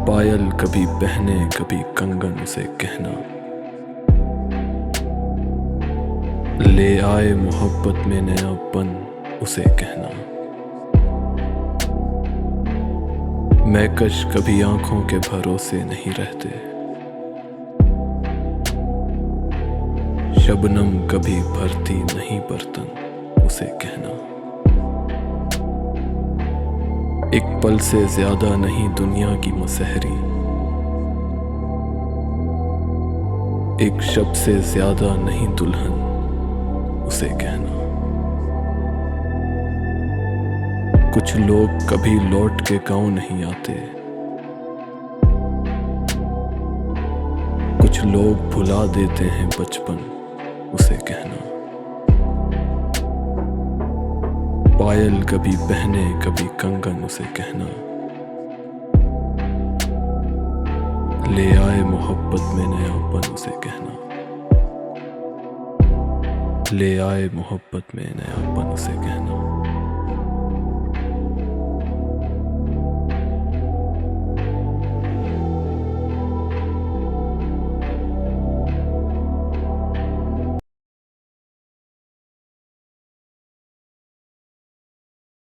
पायल कभी पहने कभी कंगन उसे कहना, ले आए मोहब्बत में नयापन उसे कहना। महकश कभी आंखों के भरोसे नहीं रहते, शबनम कभी भरती नहीं बर्तन उसे कहना। एक पल से ज्यादा नहीं दुनिया की मसहरी, एक शब्द से ज्यादा नहीं दुल्हन उसे कहना। कुछ लोग कभी लौट के गांव नहीं आते, कुछ लोग भुला देते हैं बचपन उसे कहना। पायल कभी पहने कभी कंगन उसे कहना, ले आए मोहब्बत में नयापन उसे कहना, ले आए मोहब्बत में नयापन उसे कहना।